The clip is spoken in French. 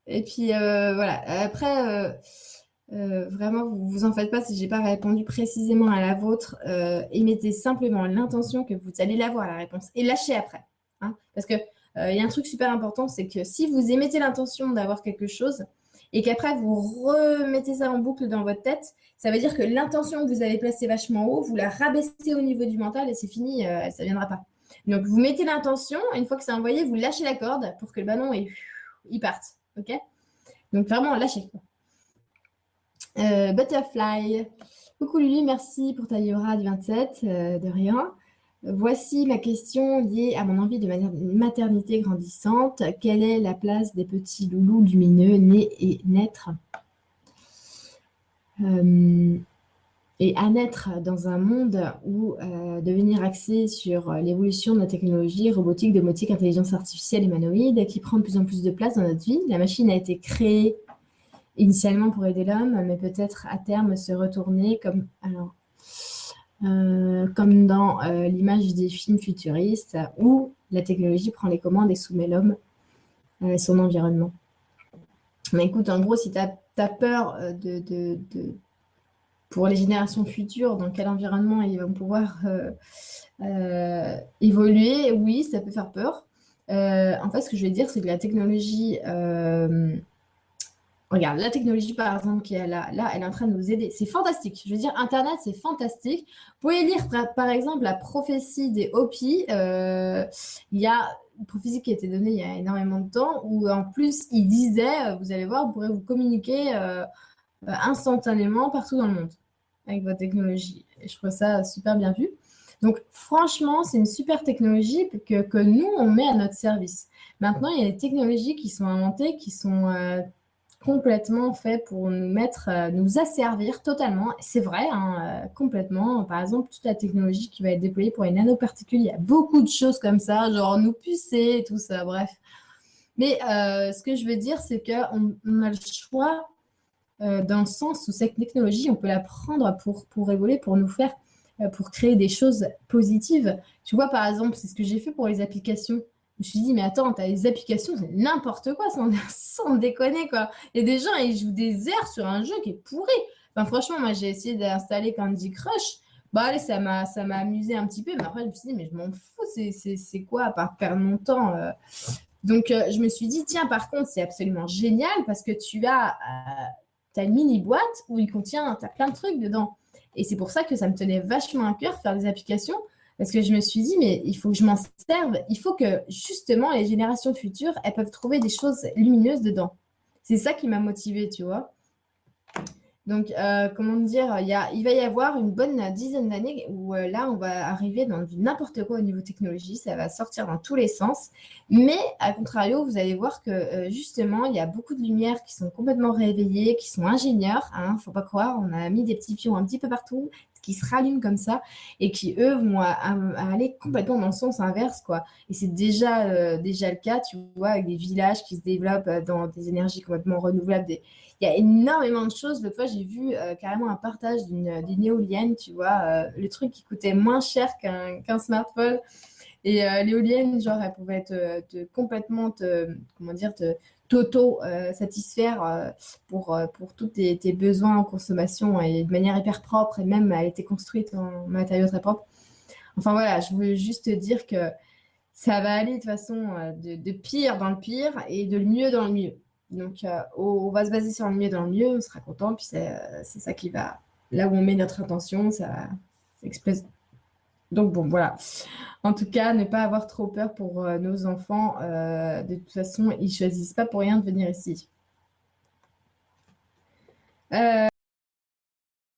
Et puis voilà. Après, vraiment, vous vous en faites pas si j'ai pas répondu précisément à la vôtre. Émettez simplement l'intention que vous allez l'avoir la réponse et lâchez après. Hein. Parce que il y a un truc super important, c'est que si vous émettez l'intention d'avoir quelque chose et qu'après vous remettez ça en boucle dans votre tête, ça veut dire que l'intention que vous avez placée vachement haut, vous la rabaissez au niveau du mental et c'est fini, ça viendra pas. Donc vous mettez l'intention, une fois que c'est envoyé, vous lâchez la corde pour que le ballon il parte. Ok? Donc vraiment lâchez. Butterfly. Coucou Lulu, merci pour ta Yora du 27, de rien. Voici ma question liée à mon envie de maternité grandissante. Quelle est la place des petits loulous lumineux nés et naître et à naître dans un monde où devenir axé sur l'évolution de la technologie, robotique, domotique, intelligence artificielle, humanoïde, qui prend de plus en plus de place dans notre vie. La machine a été créée initialement pour aider l'homme, mais peut-être à terme se retourner comme dans l'image des films futuristes où la technologie prend les commandes et soumet l'homme à son environnement. Mais écoute, en gros, si tu as peur pour les générations futures, dans quel environnement ils vont pouvoir évoluer, oui, ça peut faire peur. En fait, ce que je vais dire, c'est que la technologie regarde, la technologie, par exemple, qui est là, elle est en train de nous aider. C'est fantastique. Je veux dire, Internet, c'est fantastique. Vous pouvez lire, par exemple, la prophétie des Hopi. Il y a une prophétie qui a été donnée il y a énormément de temps, où en plus, il disait, vous allez voir, vous pourrez vous communiquer instantanément partout dans le monde avec votre technologie. Et je trouve ça super bien vu. Donc, franchement, c'est une super technologie que nous, on met à notre service. Maintenant, il y a des technologies qui sont inventées, qui sont complètement fait pour nous mettre, nous asservir totalement. C'est vrai, hein, complètement. Par exemple, toute la technologie qui va être déployée pour les nanoparticules, il y a beaucoup de choses comme ça, genre nous pucer et tout ça, bref. Mais ce que je veux dire, c'est qu'on a le choix dans le sens où cette technologie, on peut la prendre pour évoluer, pour nous faire, pour créer des choses positives. Tu vois, par exemple, c'est ce que j'ai fait pour les applications. Je me suis dit, mais attends, t'as des applications, c'est n'importe quoi, sans déconner, quoi. Il y a des gens, ils jouent des heures sur un jeu qui est pourri. Enfin, franchement, moi, j'ai essayé d'installer Candy Crush. Bah, allez, ça m'a amusé un petit peu, mais après, je me suis dit, mais je m'en fous, c'est quoi, à part perdre mon temps Donc, je me suis dit, tiens, par contre, c'est absolument génial parce que tu as une mini boîte où tu as plein de trucs dedans. Et c'est pour ça que ça me tenait vachement à cœur faire des applications parce que je me suis dit, mais il faut que je m'en serve. Il faut que justement les générations futures, elles peuvent trouver des choses lumineuses dedans. C'est ça qui m'a motivée, tu vois. Donc, comment dire, il va y avoir une bonne dizaine d'années où là, on va arriver dans du n'importe quoi au niveau technologie. Ça va sortir dans tous les sens. Mais, à contrario, vous allez voir que justement, il y a beaucoup de lumières qui sont complètement réveillées, qui sont ingénieurs. Hein, faut pas croire, on a mis des petits pions un petit peu partout qui se rallument comme ça et qui, eux, vont aller complètement dans le sens inverse, quoi. Et c'est déjà le cas, tu vois, avec des villages qui se développent dans des énergies complètement renouvelables, il y a énormément de choses. L'autre fois, j'ai vu carrément un partage d'une éolienne, tu vois, le truc qui coûtait moins cher qu'un smartphone. Et l'éolienne, genre, elle pouvait complètement comment dire, t'auto-satisfaire pour tous tes besoins en consommation et de manière hyper propre. Et même, elle était construite en matériaux très propres. Enfin voilà, je voulais juste te dire que ça va aller de toute façon de pire dans le pire et de mieux dans le mieux. Donc, on va se baser sur le mieux dans le mieux, on sera content, puis c'est ça qui va. Là où on met notre attention, ça explose. Donc, bon, voilà. En tout cas, ne pas avoir trop peur pour nos enfants. De toute façon, ils choisissent pas pour rien de venir ici.